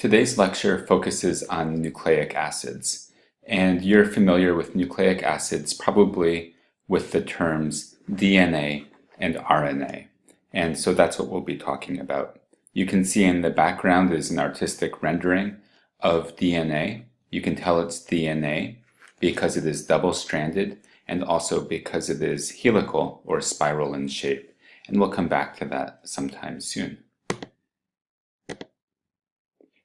Today's lecture focuses on nucleic acids, and you're familiar with nucleic acids probably with the terms DNA and RNA, and so that's what we'll be talking about. You can see in the background is an artistic rendering of DNA. You can tell it's DNA because it is double-stranded and also because it is helical or spiral in shape, and we'll come back to that sometime soon.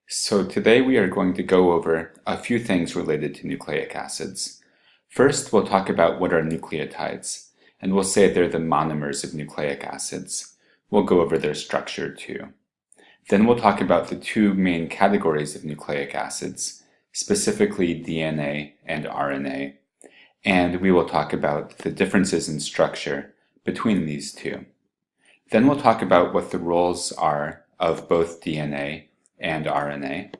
So today we are going to go over a few things related to nucleic acids. First, we'll talk about what are nucleotides, and we'll say they're the monomers of nucleic acids. We'll go over their structure too. Then we'll talk about the two main categories of nucleic acids, specifically DNA and RNA, and we will talk about the differences in structure between these two. Then we'll talk about what the roles are of both DNA and RNA.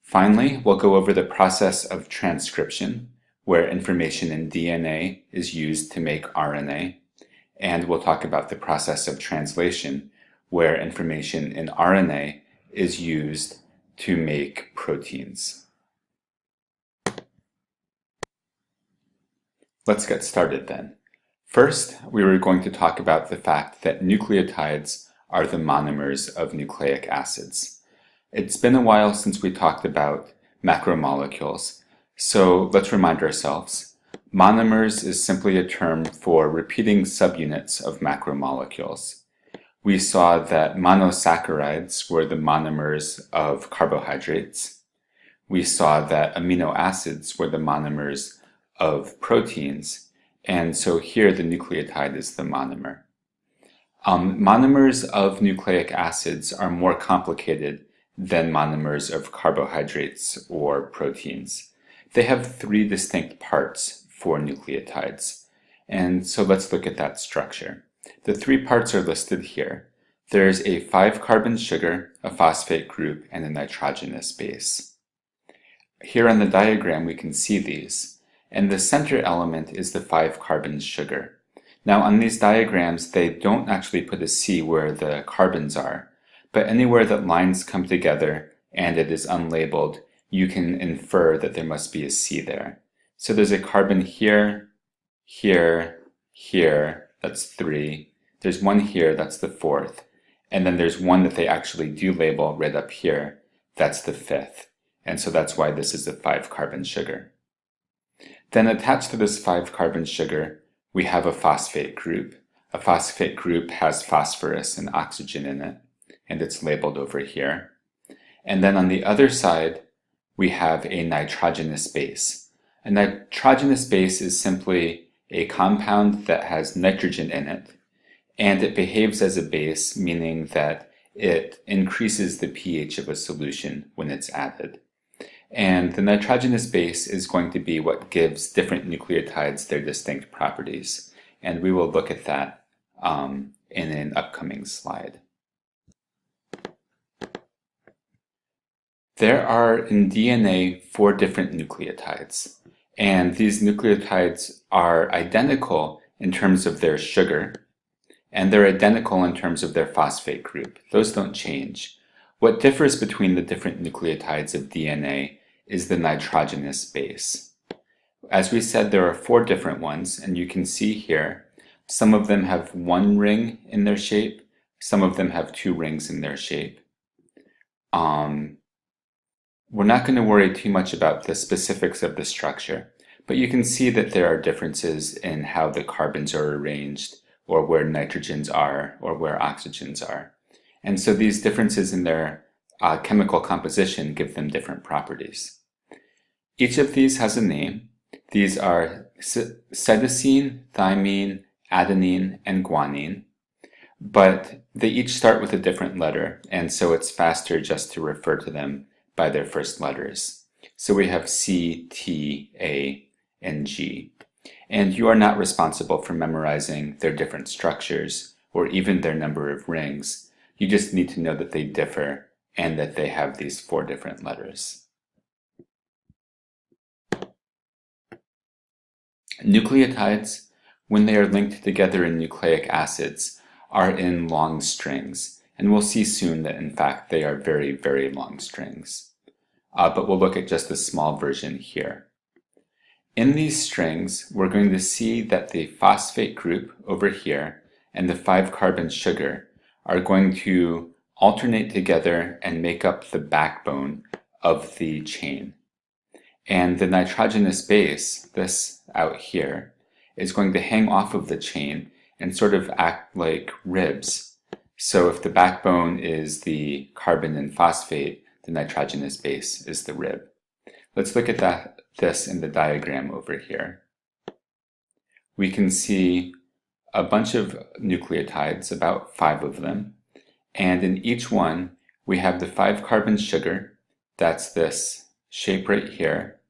Finally, we'll go over the process of transcription, where information in DNA is used to make RNA, and we'll talk about the process of translation, where information in RNA is used to make proteins. Let's get started then. First, we were going to talk about the fact that nucleotides are the monomers of nucleic acids. It's been a while since we talked about macromolecules, so let's remind ourselves. Monomers is simply a term for repeating subunits of macromolecules. We saw that monosaccharides were the monomers of carbohydrates. We saw that amino acids were the monomers of proteins, and so here the nucleotide is the monomer. Monomers of nucleic acids are more complicated than monomers of carbohydrates or proteins. They have three distinct parts for nucleotides, and so let's look at that structure. The three parts are listed here. There's a 5-carbon sugar, a phosphate group, and a nitrogenous base. Here on the diagram we can see these, and the center element is the 5-carbon sugar. Now on these diagrams they don't actually put a C where the carbons are, but anywhere that lines come together and it is unlabeled, you can infer that there must be a C there. So there's a carbon here, here, here, that's 3. There's one here, that's the 4th. And then there's one that they actually do label right up here, that's the 5th. And so that's why this is a 5-carbon sugar. Then attached to this 5-carbon sugar, we have a phosphate group. A phosphate group has phosphorus and oxygen in it, and it's labeled over here. And then on the other side, we have a nitrogenous base. A nitrogenous base is simply a compound that has nitrogen in it, and it behaves as a base, meaning that it increases the pH of a solution when it's added. And the nitrogenous base is going to be what gives different nucleotides their distinct properties, and we will look at that in an upcoming slide. There are in DNA 4 different nucleotides, and these nucleotides are identical in terms of their sugar, and they're identical in terms of their phosphate group. Those don't change. What differs between the different nucleotides of DNA is the nitrogenous base. As we said, there are 4 different ones, and you can see here, some of them have 1 ring in their shape, some of them have 2 rings in their shape. We're not going to worry too much about the specifics of the structure, but you can see that there are differences in how the carbons are arranged, or where nitrogens are, or where oxygens are. And so these differences in their chemical composition give them different properties. Each of these has a name. These are cytosine, thymine, adenine, and guanine, but they each start with a different letter, and so it's faster just to refer to them by their first letters. So we have C, T, A, and G. And you are not responsible for memorizing their different structures or even their number of rings. You just need to know that they differ and that they have these 4 different letters. Nucleotides, when they are linked together in nucleic acids, are in long strings. and we'll see soon that in fact they are very, very long strings. But we'll look at just a small version here. In these strings, we're going to see that the phosphate group over here and the 5-carbon sugar are going to alternate together and make up the backbone of the chain. And the nitrogenous base, this out here, is going to hang off of the chain and sort of act like ribs. So if the backbone is the carbon and phosphate, the nitrogenous base is the rib. Let's look at this in the diagram over here. We can see a bunch of nucleotides, about 5 of them, and in each one we have the 5-carbon sugar, that's this shape right here,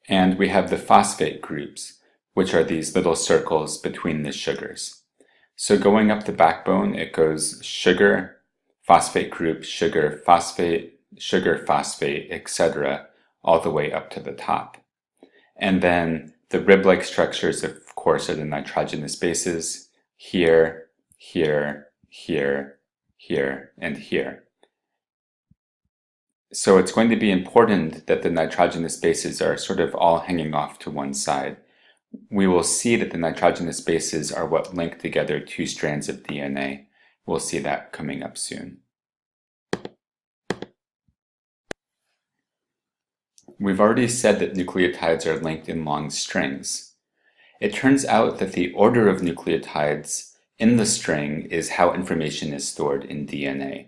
and we have the phosphate groups, which are these little circles between the sugars. So going up the backbone, it goes sugar, phosphate group, sugar, phosphate, etc., all the way up to the top. And then the rib-like structures, of course, are the nitrogenous bases here, here, here, here, and here. So it's going to be important that the nitrogenous bases are sort of all hanging off to one side. We will see that the nitrogenous bases are what link together 2 strands of DNA. We'll see that coming up soon. We've already said that nucleotides are linked in long strings. It turns out that the order of nucleotides in the string is how information is stored in DNA.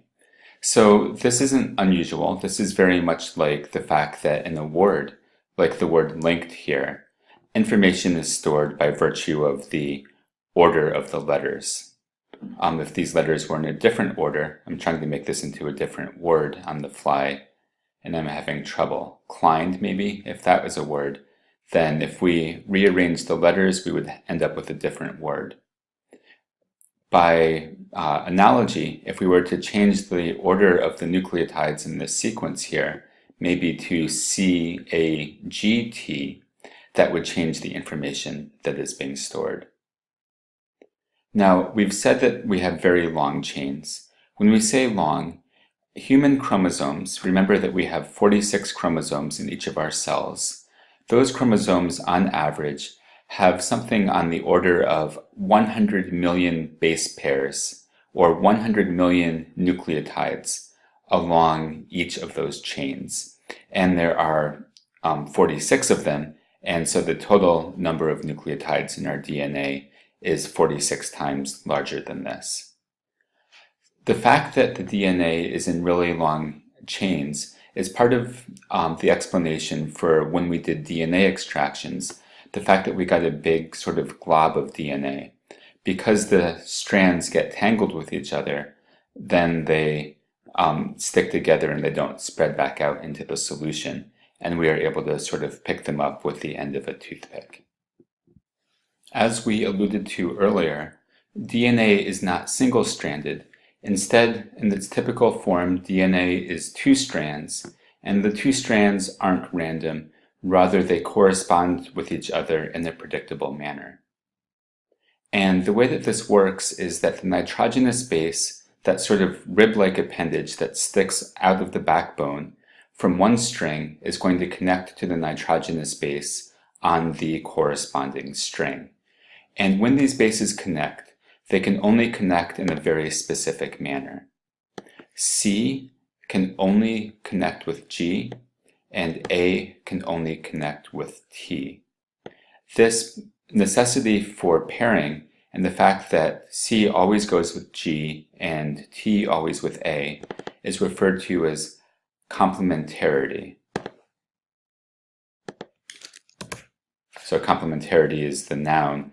So this isn't unusual. This is very much like the fact that in a word, like the word linked here, information is stored by virtue of the order of the letters. If these letters were in a different order, I'm trying to make this into a different word on the fly, and I'm having trouble. Climbed, maybe, if that was a word, then if we rearrange the letters, we would end up with a different word. By analogy, if we were to change the order of the nucleotides in this sequence here, maybe to CAGT, that would change the information that is being stored. Now, we've said that we have very long chains. When we say long, human chromosomes, remember that we have 46 chromosomes in each of our cells. Those chromosomes, on average, have something on the order of 100 million base pairs, or 100 million nucleotides along each of those chains. And there are 46 of them, and so the total number of nucleotides in our DNA is 46 times larger than this. The fact that the DNA is in really long chains is part of the explanation for when we did DNA extractions, the fact that we got a big sort of glob of DNA. Because the strands get tangled with each other, then they stick together and they don't spread back out into the solution, and we are able to sort of pick them up with the end of a toothpick. As we alluded to earlier, DNA is not single-stranded. Instead, in its typical form, DNA is 2 strands, and the 2 strands aren't random, rather they correspond with each other in a predictable manner. And the way that this works is that the nitrogenous base, that sort of rib-like appendage that sticks out of the backbone from one string, is going to connect to the nitrogenous base on the corresponding string. And when these bases connect, they can only connect in a very specific manner. C can only connect with G, and A can only connect with T. This necessity for pairing and the fact that C always goes with G and T always with A is referred to as complementarity. So complementarity is the noun.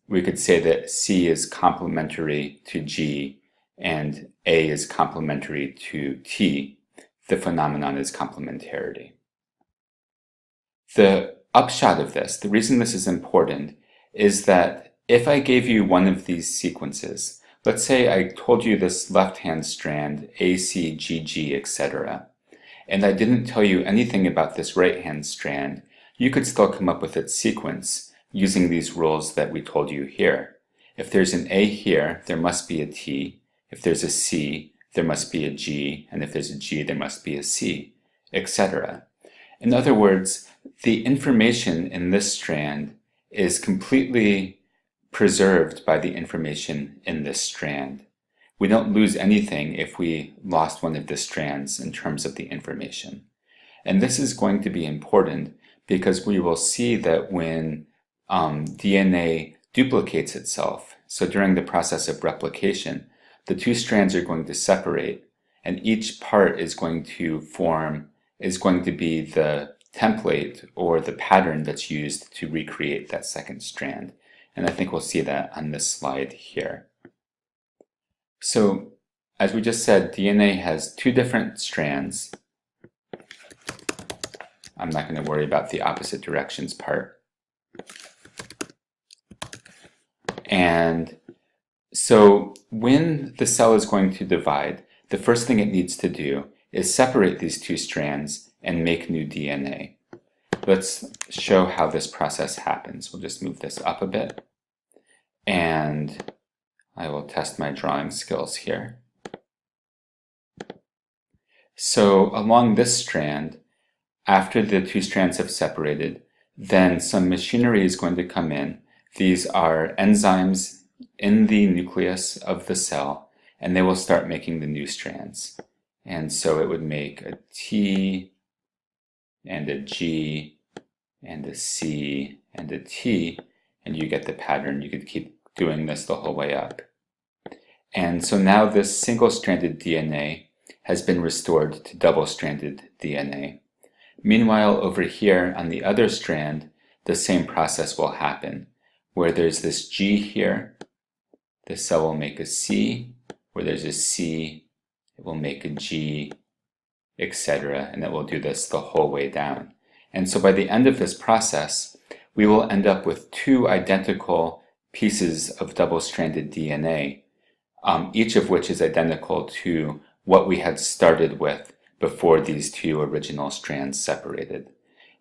We could say that C is complementary to G and A is complementary to T. The phenomenon is complementarity. The upshot of this, the reason this is important, is that if I gave you one of these sequences, let's say I told you this left-hand strand, A, C, G, G, etc., and I didn't tell you anything about this right-hand strand, you could still come up with its sequence using these rules that we told you here. If there's an A here, there must be a T. If there's a C, there must be a G, and if there's a G, there must be a C, etc. In other words, the information in this strand is completely preserved by the information in this strand. We don't lose anything if we lost one of the strands in terms of the information. And this is going to be important because we will see that when DNA duplicates itself, so during the process of replication, the two strands are going to separate, and each part is going to be the template or the pattern that's used to recreate that second strand. And I think we'll see that on this slide here. So, as we just said, DNA has two different strands. I'm not going to worry about the opposite directions part. And so when the cell is going to divide, the first thing it needs to do is separate these two strands and make new DNA. Let's show how this process happens. We'll just move this up a bit. And I will test my drawing skills here. So along this strand, after the two strands have separated, then some machinery is going to come in. These are enzymes in the nucleus of the cell, and they will start making the new strands. And so it would make a T and a G and a C and a T, and you get the pattern. You could keep doing this the whole way up. And so now this single-stranded DNA has been restored to double-stranded DNA. Meanwhile, over here on the other strand, the same process will happen, where there's this G here, the cell will make a C, where there's a C, it will make a G, etc., and it will do this the whole way down. And so by the end of this process, we will end up with two identical pieces of double-stranded DNA, each of which is identical to what we had started with before these two original strands separated.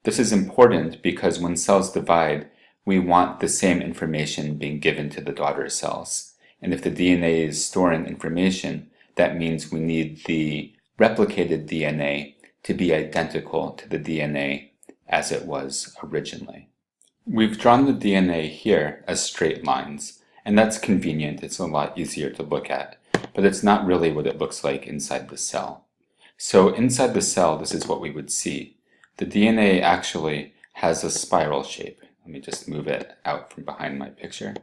This is important because when cells divide, we want the same information being given to the daughter cells. And if the DNA is storing information, that means we need the replicated DNA to be identical to the DNA as it was originally. We've drawn the DNA here as straight lines, and that's convenient. It's a lot easier to look at, but it's not really what it looks like inside the cell. So inside the cell, this is what we would see. The DNA actually has a spiral shape. Let me just move it out from behind my picture.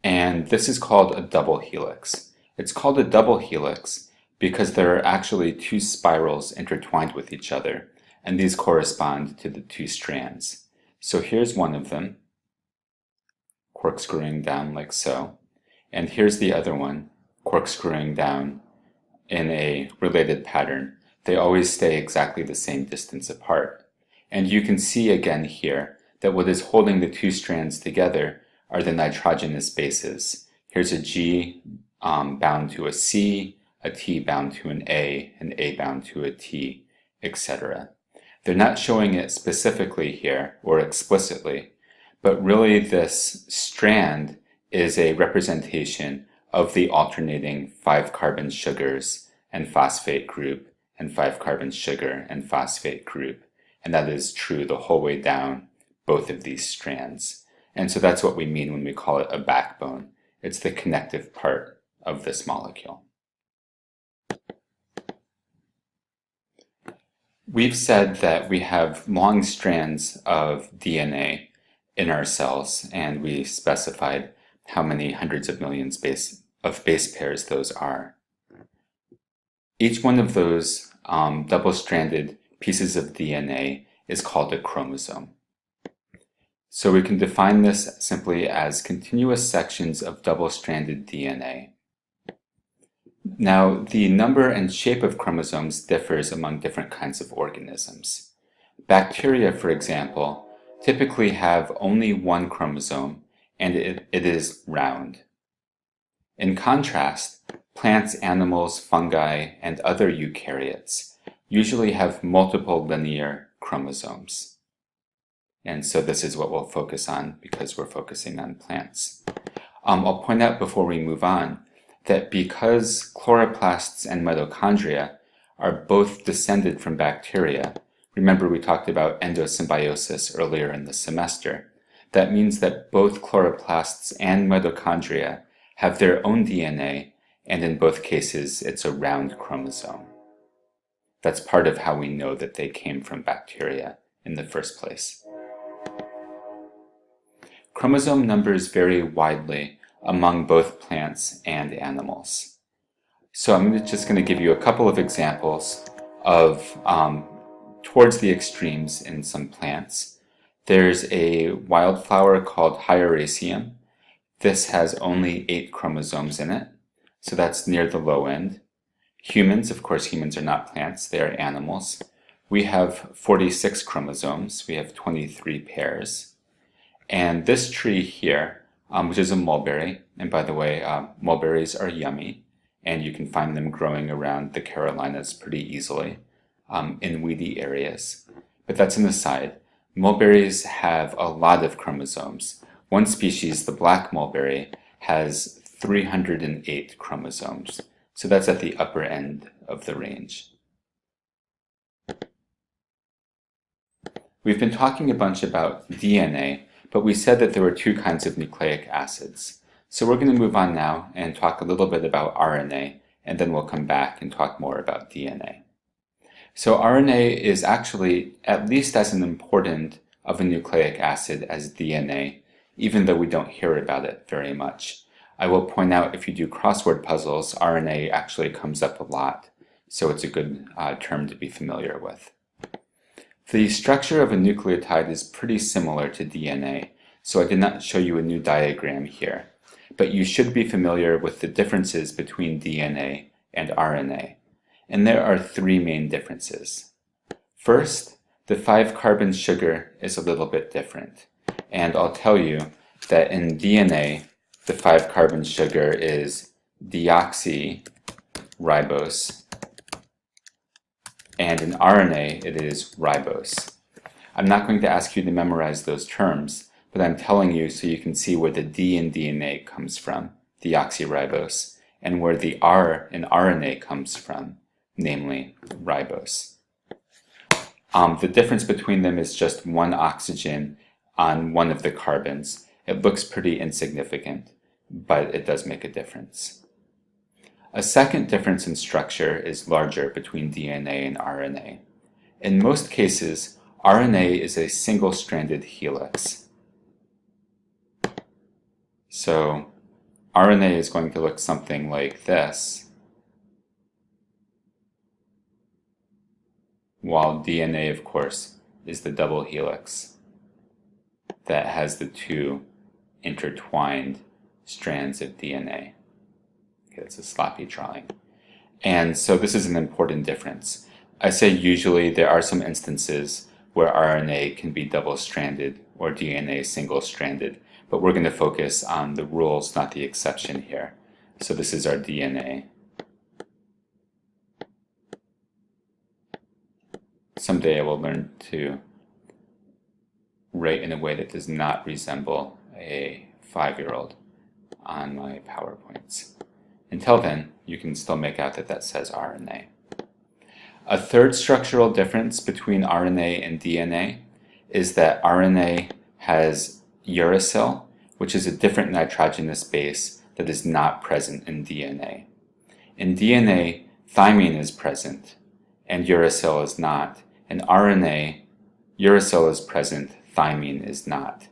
And this is called a double helix. It's called a double helix because there are actually two spirals intertwined with each other, and these correspond to the two strands. So here's one of them, corkscrewing down like so, and here's the other one, corkscrewing down in a related pattern. They always stay exactly the same distance apart. And you can see again here that what is holding the two strands together are the nitrogenous bases. Here's a G bound to a C, a T bound to an A bound to a T, etc. They're not showing it specifically here or explicitly, but really this strand is a representation of the alternating 5-carbon sugars and phosphate group and 5-carbon sugar and phosphate group. And that is true the whole way down both of these strands. And so that's what we mean when we call it a backbone. It's the connective part of this molecule. We've said that we have long strands of DNA in our cells, and we specified how many hundreds of millions of base pairs those are. Each one of those double-stranded pieces of DNA is called a chromosome. So we can define this simply as continuous sections of double-stranded DNA. Now, the number and shape of chromosomes differs among different kinds of organisms. Bacteria, for example, typically have only one chromosome, and it is round. In contrast, plants, animals, fungi, and other eukaryotes usually have multiple linear chromosomes. And so this is what we'll focus on because we're focusing on plants. I'll point out before we move on that because chloroplasts and mitochondria are both descended from bacteria, remember we talked about endosymbiosis earlier in the semester, that means that both chloroplasts and mitochondria have their own DNA, and in both cases it's a round chromosome. That's part of how we know that they came from bacteria in the first place. Chromosome numbers vary widely among both plants and animals. So I'm just going to give you a couple of examples of towards the extremes in some plants. There's a wildflower called Hieracium. This has only 8 chromosomes in it, so that's near the low end. Humans, of course, humans are not plants, they are animals. We have 46 chromosomes, we have 23 pairs. And this tree here, which is a mulberry, and by the way, mulberries are yummy, and you can find them growing around the Carolinas pretty easily in weedy areas. But that's an aside. Mulberries have a lot of chromosomes. One species, the black mulberry, has 308 chromosomes. So that's at the upper end of the range. We've been talking a bunch about DNA, but we said that there were 2 kinds of nucleic acids. So we're going to move on now and talk a little bit about RNA, and then we'll come back and talk more about DNA. So RNA is actually at least as important of a nucleic acid as DNA, even though we don't hear about it very much. I will point out if you do crossword puzzles, RNA actually comes up a lot, so it's a good term to be familiar with. The structure of a nucleotide is pretty similar to DNA, so I did not show you a new diagram here, but you should be familiar with the differences between DNA and RNA, and there are 3 main differences. First, the 5-carbon sugar is a little bit different, and I'll tell you that in DNA, the 5-carbon sugar is deoxyribose, and in RNA it is ribose. I'm not going to ask you to memorize those terms, but I'm telling you so you can see where the D in DNA comes from, deoxyribose, and where the R in RNA comes from, namely ribose. The difference between them is just 1 oxygen on one of the carbons. It looks pretty insignificant, but it does make a difference. A second difference in structure is larger between DNA and RNA. In most cases, RNA is a single-stranded helix. So RNA is going to look something like this, while DNA, of course, is the double helix that has the 2 intertwined strands of DNA. Okay, it's a sloppy drawing. And so this is an important difference. I say usually there are some instances where RNA can be double-stranded or DNA single-stranded, but we're going to focus on the rules, not the exception here. So this is our DNA. Someday I will learn to write in a way that does not resemble a 5-year-old on my PowerPoints. Until then, you can still make out that that says RNA. A third structural difference between RNA and DNA is that RNA has uracil, which is a different nitrogenous base that is not present in DNA. In DNA, thymine is present, and uracil is not. In RNA, uracil is present, thymine is not.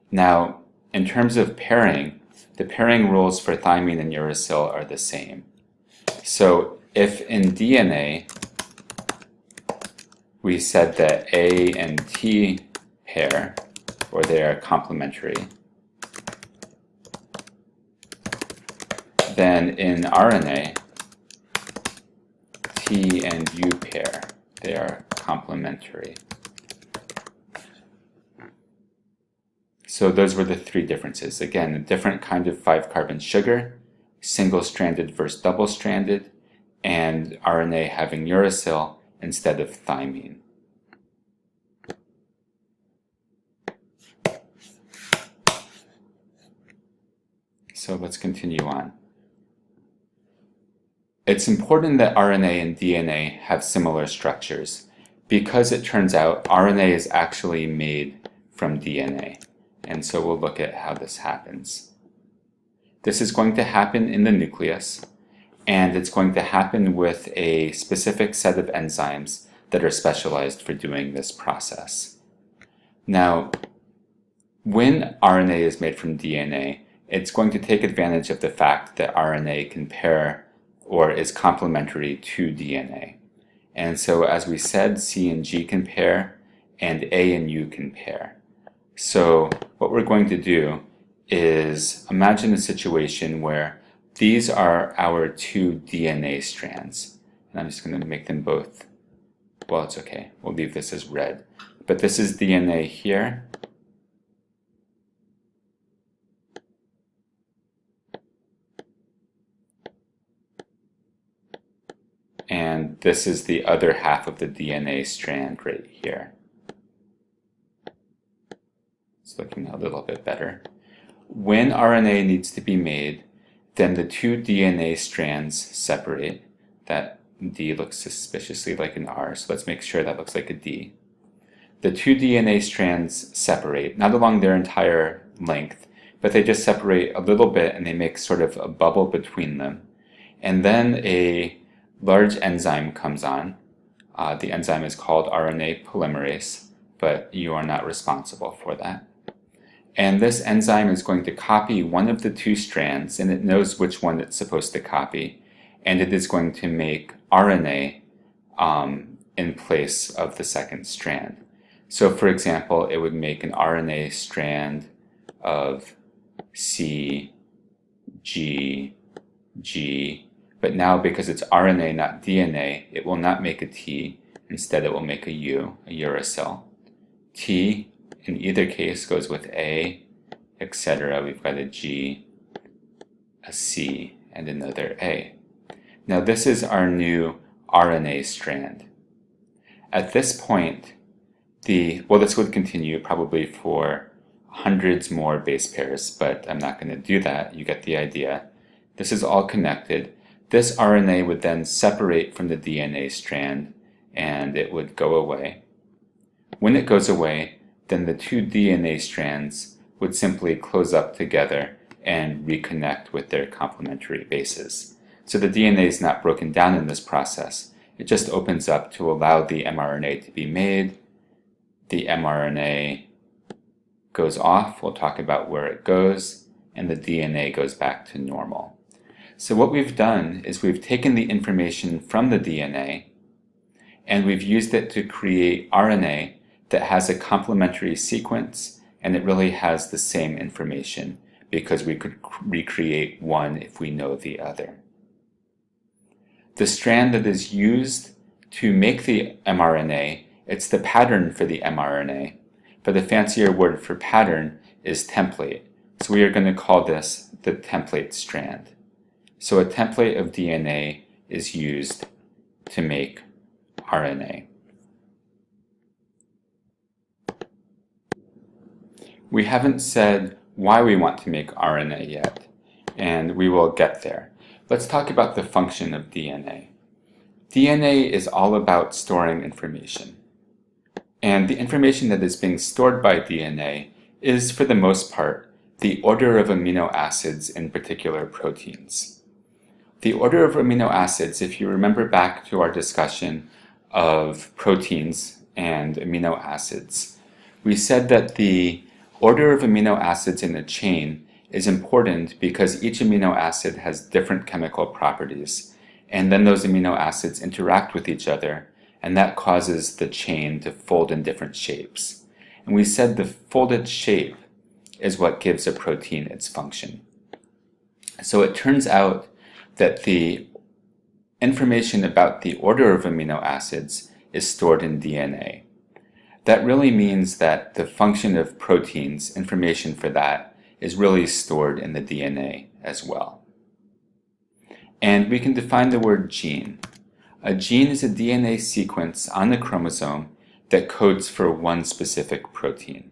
Now, in terms of pairing, the pairing rules for thymine and uracil are the same. So if in DNA we said that A and T pair, or they are complementary, then in RNA, T and U pair, they are complementary. So those were the 3 differences. Again, a different kind of 5-carbon sugar, single-stranded versus double-stranded, and RNA having uracil instead of thymine. So let's continue on. It's important that RNA and DNA have similar structures because it turns out RNA is actually made from DNA. And so we'll look at how this happens. This is going to happen in the nucleus, and it's going to happen with a specific set of enzymes that are specialized for doing this process. Now, when RNA is made from DNA, it's going to take advantage of the fact that RNA can pair or is complementary to DNA. And so, as we said, C and G can pair, and A and U can pair. So what we're going to do is imagine a situation where these are our two DNA strands. And I'm just going to make them both, well, it's okay. We'll leave this as red. But this is DNA here. And this is the other half of the DNA strand right here. It's looking a little bit better. When RNA needs to be made, then the two DNA strands separate. That D looks suspiciously like an R, so let's make sure that looks like a D. The two DNA strands separate, not along their entire length, but they just separate a little bit and they make sort of a bubble between them. And then a large enzyme comes on. The enzyme is called RNA polymerase, but you are not responsible for that. And this enzyme is going to copy one of the two strands, and it knows which one it's supposed to copy, and it is going to make RNA in place of the second strand. So for example, it would make an RNA strand of C, G, G, but now because it's RNA, not DNA, it will not make a T. Instead, it will make a U, a uracil. T, in either case, goes with A, etc. We've got a G, a C, and another A. Now this is our new RNA strand. At this point, this would continue probably for hundreds more base pairs, but I'm not going to do that. You get the idea. This is all connected. This RNA would then separate from the DNA strand, and it would go away. When it goes away, then the two DNA strands would simply close up together and reconnect with their complementary bases. So the DNA is not broken down in this process. It just opens up to allow the mRNA to be made. The mRNA goes off. We'll talk about where it goes, and the DNA goes back to normal. So what we've done is we've taken the information from the DNA and we've used it to create RNA that has a complementary sequence, and it really has the same information because we could recreate one if we know the other. The strand that is used to make the mRNA, it's the pattern for the mRNA, but the fancier word for pattern is template. So we are going to call this the template strand. So a template of DNA is used to make RNA. We haven't said why we want to make RNA yet, and we will get there. Let's talk about the function of DNA. DNA is all about storing information. And the information that is being stored by DNA is, for the most part, the order of amino acids in particular proteins. The order of amino acids, if you remember back to our discussion of proteins and amino acids, we said that the order of amino acids in a chain is important because each amino acid has different chemical properties, and then those amino acids interact with each other, and that causes the chain to fold in different shapes. And we said the folded shape is what gives a protein its function. So it turns out that the information about the order of amino acids is stored in DNA. That really means that the function of proteins, information for that, is really stored in the DNA as well. And we can define the word gene. A gene is a DNA sequence on the chromosome that codes for one specific protein.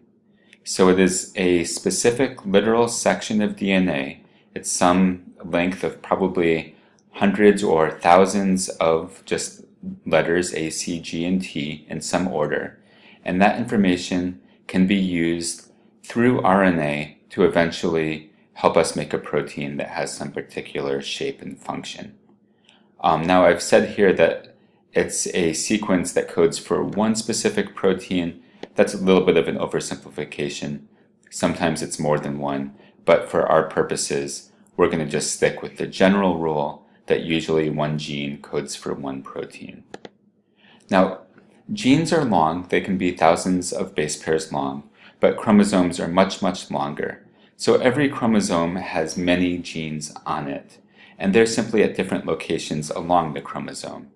So it is a specific literal section of DNA. It's some length of probably hundreds or thousands of just letters A, C, G, and T in some order, and that information can be used through RNA to eventually help us make a protein that has some particular shape and function. Now I've said here that it's a sequence that codes for one specific protein. That's a little bit of an oversimplification. Sometimes it's more than one, but for our purposes, we're going to just stick with the general rule that usually one gene codes for one protein. Now, genes are long. They can be thousands of base pairs long, but chromosomes are much, much longer. So every chromosome has many genes on it, and they're simply at different locations along the chromosome.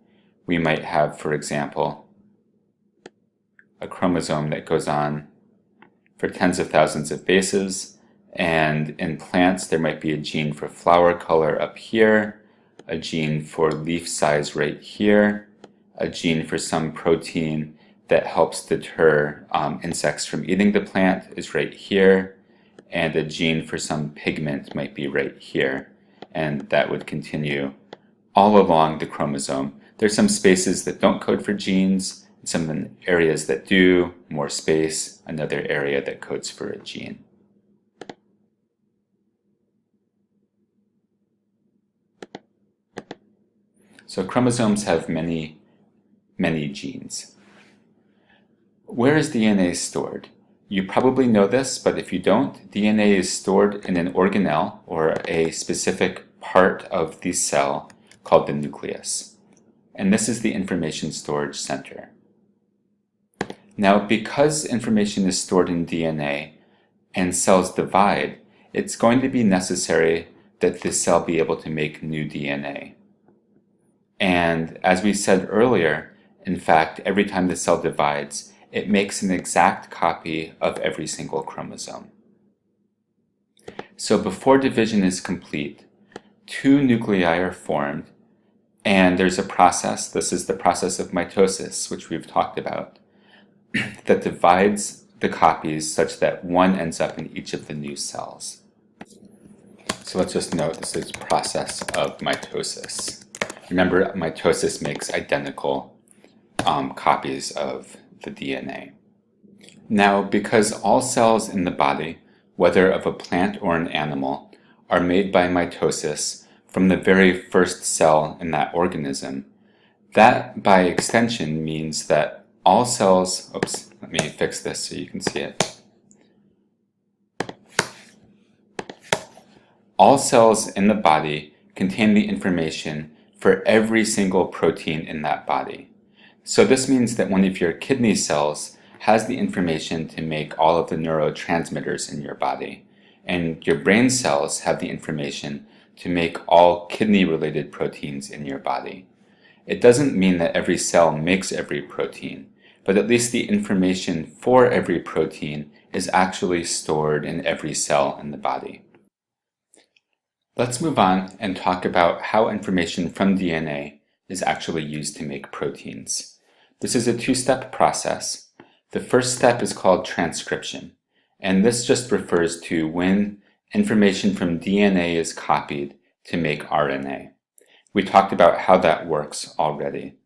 We might have, for example, a chromosome that goes on for tens of thousands of bases, and in plants there might be a gene for flower color up here, a gene for leaf size right here, a gene for some protein that helps deter insects from eating the plant is right here, and a gene for some pigment might be right here, and that would continue all along the chromosome. There's some spaces that don't code for genes, some areas that do, more space, another area that codes for a gene. So chromosomes have many genes. Where is DNA stored? You probably know this, but if you don't, DNA is stored in an organelle, or a specific part of the cell called the nucleus. And this is the information storage center. Now, because information is stored in DNA and cells divide, it's going to be necessary that the cell be able to make new DNA. And as we said earlier, in fact, every time the cell divides, it makes an exact copy of every single chromosome. So before division is complete, two nuclei are formed, and there's a process, this is the process of mitosis, which we've talked about, that divides the copies such that one ends up in each of the new cells. So let's just note this is process of mitosis. Remember, mitosis makes identical copies of the DNA. Now, because all cells in the body, whether of a plant or an animal, are made by mitosis from the very first cell in that organism, that by extension means that all cells, let me fix this so you can see it. All cells in the body contain the information for every single protein in that body. So this means that one of your kidney cells has the information to make all of the neurotransmitters in your body, and your brain cells have the information to make all kidney-related proteins in your body. It doesn't mean that every cell makes every protein, but at least the information for every protein is actually stored in every cell in the body. Let's move on and talk about how information from DNA is actually used to make proteins. This is a two-step process. The first step is called transcription, and this just refers to when information from DNA is copied to make RNA. We talked about how that works already.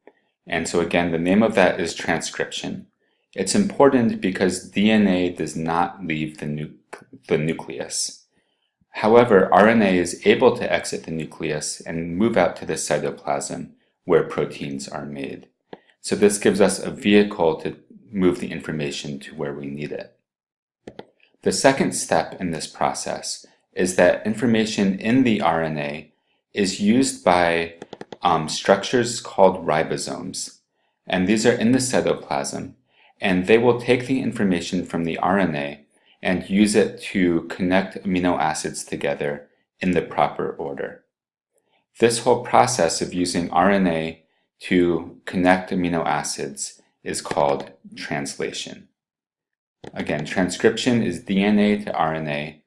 And so again, the name of that is transcription. It's important because DNA does not leave the nucleus. However, RNA is able to exit the nucleus and move out to the cytoplasm where proteins are made. So this gives us a vehicle to move the information to where we need it. The second step in this process is that information in the RNA is used by structures called ribosomes. And these are in the cytoplasm, and they will take the information from the RNA and use it to connect amino acids together in the proper order. This whole process of using RNA to connect amino acids is called translation. Again, transcription is DNA to RNA.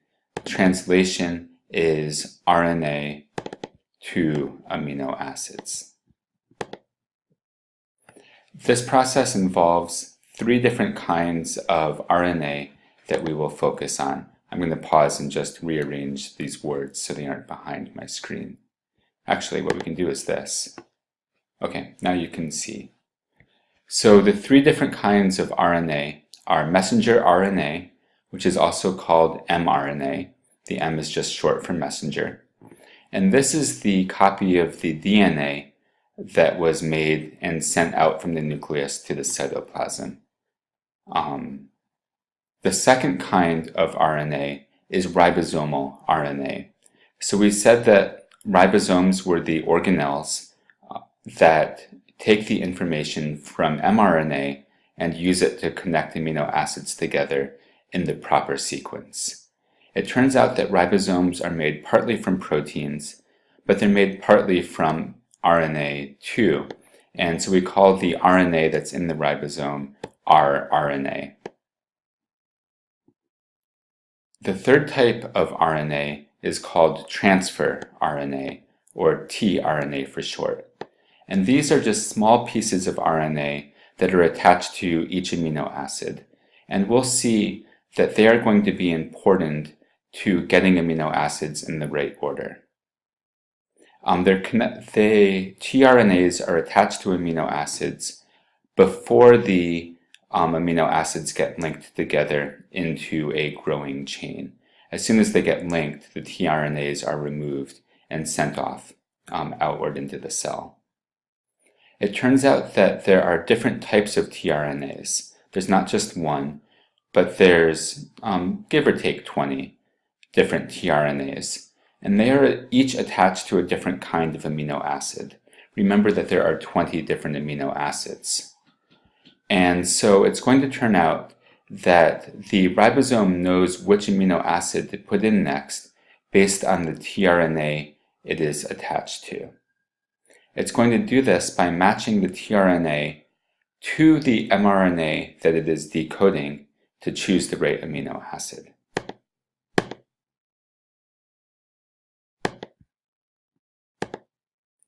Translation is RNA to amino acids. This process involves three different kinds of RNA that we will focus on. I'm going to pause and just rearrange these words so they aren't behind my screen. Actually, what we can do is this. Okay, now you can see. So the three different kinds of RNA are messenger RNA, which is also called mRNA. The M is just short for messenger. And this is the copy of the DNA that was made and sent out from the nucleus to the cytoplasm. The second kind of RNA is ribosomal RNA. So we said that ribosomes were the organelles that take the information from mRNA and use it to connect amino acids together in the proper sequence. It turns out that ribosomes are made partly from proteins, but they're made partly from RNA too. And so we call the RNA that's in the ribosome rRNA. The third type of RNA is called transfer RNA, or tRNA for short. And these are just small pieces of RNA that are attached to each amino acid. And we'll see that they are going to be important to getting amino acids in the right order. tRNAs are attached to amino acids before the amino acids get linked together into a growing chain. As soon as they get linked, the tRNAs are removed and sent off outward into the cell. It turns out that there are different types of tRNAs. There's not just one, but there's give or take 20 different tRNAs. And they are each attached to a different kind of amino acid. Remember that there are 20 different amino acids. And so it's going to turn out that the ribosome knows which amino acid to put in next based on the tRNA it is attached to. It's going to do this by matching the tRNA to the mRNA that it is decoding to choose the right amino acid.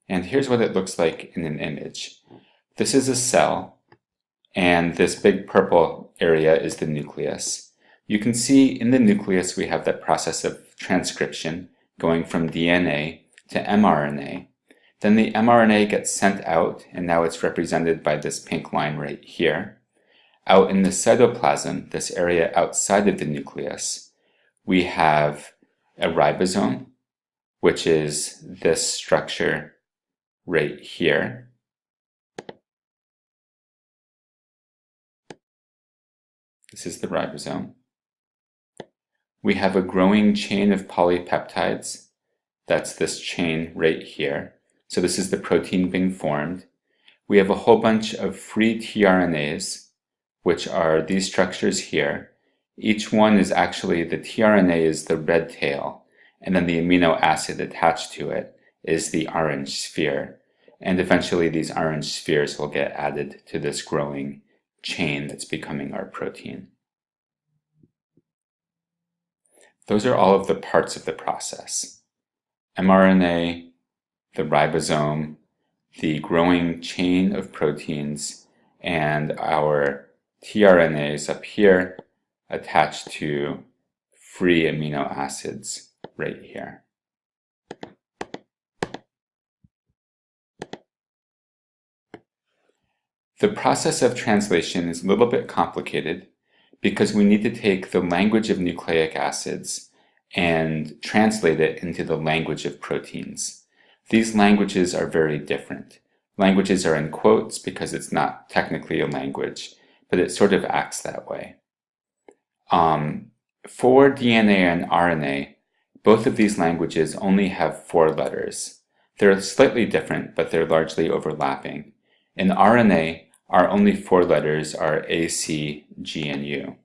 And here's what it looks like in an image. This is a cell, and this big purple area is the nucleus. You can see in the nucleus we have that process of transcription going from DNA to mRNA. Then the mRNA gets sent out, and now it's represented by this pink line right here. Out in the cytoplasm, this area outside of the nucleus, we have a ribosome, which is this structure right here. This is the ribosome. We have a growing chain of polypeptides. That's this chain right here. So this is the protein being formed. We have a whole bunch of free tRNAs, which are these structures here. Each one is actually, the tRNA is the red tail, and then the amino acid attached to it is the orange sphere. And eventually these orange spheres will get added to this growing chain that's becoming our protein. Those are all of the parts of the process. mRNA, the ribosome, the growing chain of proteins, and our tRNAs up here attached to free amino acids right here. The process of translation is a little bit complicated because we need to take the language of nucleic acids and translate it into the language of proteins. These languages are very different. Languages are in quotes because it's not technically a language, but it sort of acts that way. For DNA and RNA, both of these languages only have 4 letters. They're slightly different, but they're largely overlapping. In RNA, our only 4 letters are A, C, G, and U.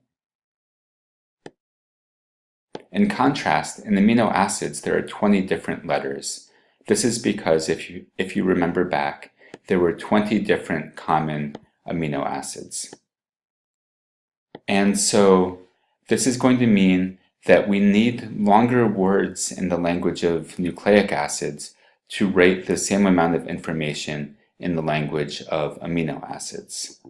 In contrast, in amino acids, there are 20 different letters. This is because if you remember back, there were 20 different common amino acids. And so this is going to mean that we need longer words in the language of nucleic acids to write the same amount of information in the language of amino acids.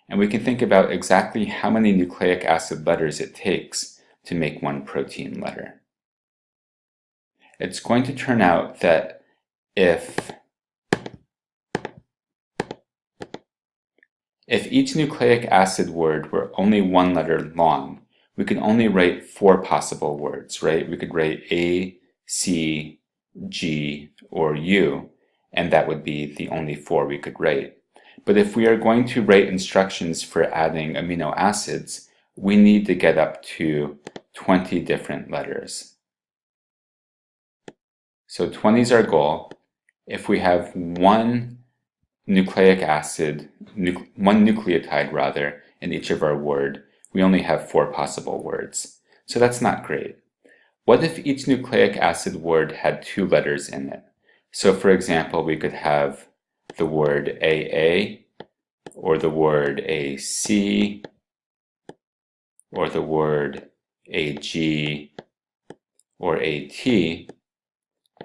And we can think about exactly how many nucleic acid letters it takes to make one protein letter. It's going to turn out that if each nucleic acid word were only one letter long, we could only write 4 possible words, right? We could write A, C, G, or U, and that would be the only 4 we could write. But if we are going to write instructions for adding amino acids, we need to get up to 20 different letters. So 20 is our goal. If we have one nucleic acid, one nucleotide rather, in each of our word, we only have 4 possible words. So that's not great. What if each nucleic acid word had 2 letters in it? So for example, we could have the word AA, or the word AC, or the word AG, or AT,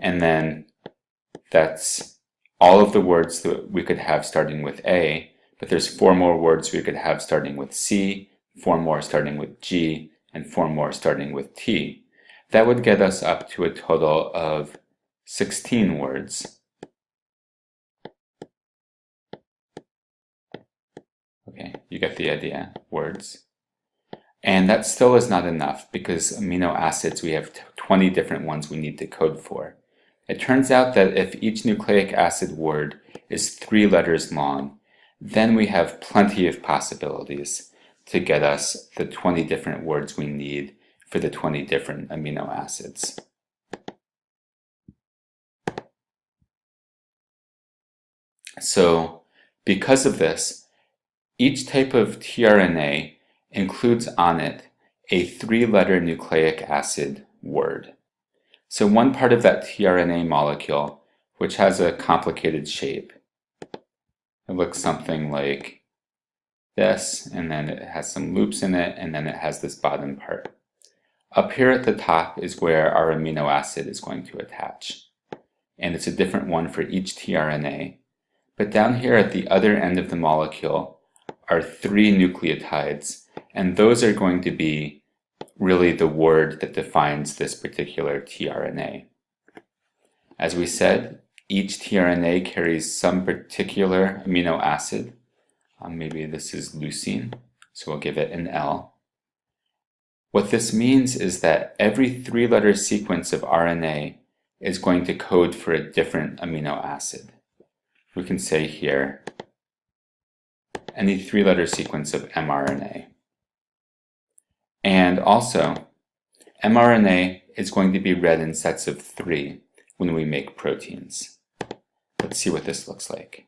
and then that's all of the words that we could have starting with A, but there's 4 more words we could have starting with C, 4 more starting with G, and 4 more starting with T. That would get us up to a total of 16 words. Okay, you get the idea, words. And that still is not enough because amino acids, we have 20 different ones we need to code for. It turns out that if each nucleic acid word is 3 letters long, then we have plenty of possibilities to get us the 20 different words we need for the 20 different amino acids. So, because of this, each type of tRNA includes on it a 3-letter nucleic acid word. So one part of that tRNA molecule, which has a complicated shape, it looks something like this, and then it has some loops in it, and then it has this bottom part. Up here at the top is where our amino acid is going to attach. And it's a different one for each tRNA. But down here at the other end of the molecule are 3 nucleotides, and those are going to be really the word that defines this particular tRNA. As we said, each tRNA carries some particular amino acid. Maybe this is leucine, so we'll give it an L. What this means is that every 3-letter sequence of RNA is going to code for a different amino acid. We can say here, any 3-letter sequence of mRNA. And also, mRNA is going to be read in sets of 3 when we make proteins. Let's see what this looks like.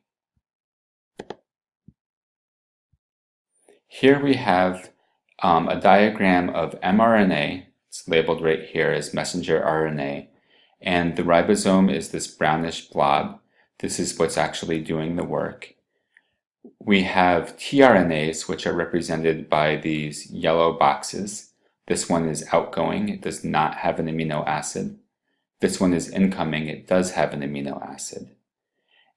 Here we have a diagram of mRNA. It's labeled right here as messenger RNA. And the ribosome is this brownish blob. This is what's actually doing the work. We have tRNAs, which are represented by these yellow boxes. This one is outgoing. It does not have an amino acid. This one is incoming. It does have an amino acid.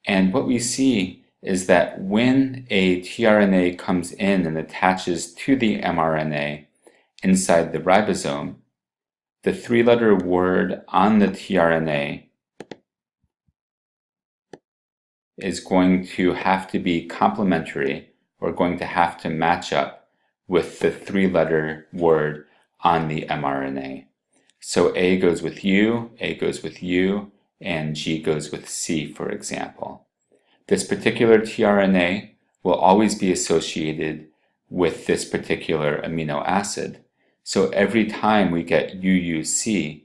And what we see is that when a tRNA comes in and attaches to the mRNA inside the ribosome, the 3-letter word on the tRNA is going to have to be complementary, or going to have to match up with the 3-letter word on the mRNA. So A goes with U, A goes with U, and G goes with C, for example. This particular tRNA will always be associated with this particular amino acid. So every time we get UUC,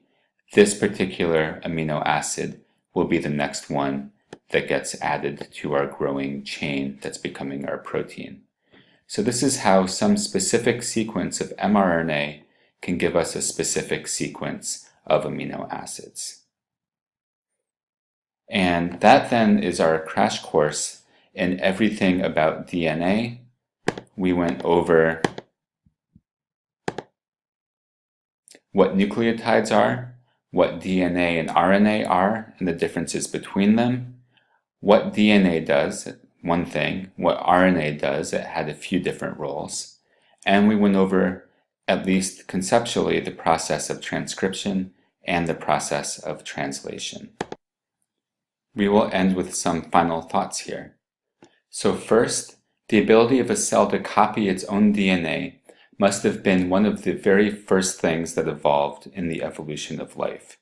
this particular amino acid will be the next one that gets added to our growing chain that's becoming our protein. So this is how some specific sequence of mRNA can give us a specific sequence of amino acids. And that then is our crash course in everything about DNA. We went over what nucleotides are, what DNA and RNA are, and the differences between them, what DNA does, one thing, what RNA does, it had a few different roles, and we went over, at least conceptually, the process of transcription and the process of translation. We will end with some final thoughts here. So first, the ability of a cell to copy its own DNA must have been one of the very first things that evolved in the evolution of life.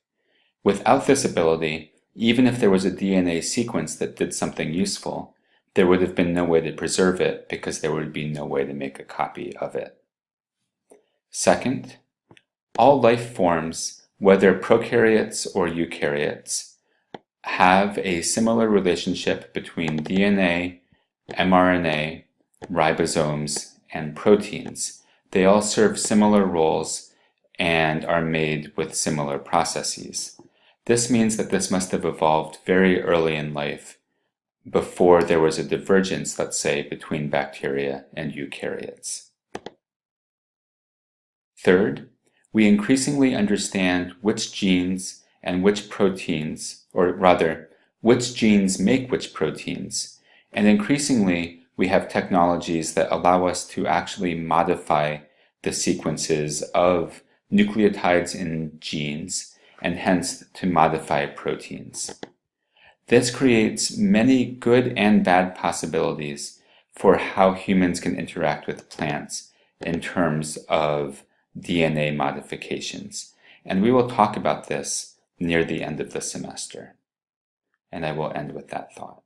Without this ability, even if there was a DNA sequence that did something useful, there would have been no way to preserve it because there would be no way to make a copy of it. Second, all life forms, whether prokaryotes or eukaryotes, have a similar relationship between DNA, mRNA, ribosomes, and proteins. They all serve similar roles and are made with similar processes. This means that this must have evolved very early in life, before there was a divergence, let's say, between bacteria and eukaryotes. Third, we increasingly understand which genes and which proteins, or rather, which genes make which proteins, and increasingly we have technologies that allow us to actually modify the sequences of nucleotides in genes and hence to modify proteins. This creates many good and bad possibilities for how humans can interact with plants in terms of DNA modifications, and we will talk about this near the end of the semester. And I will end with that thought.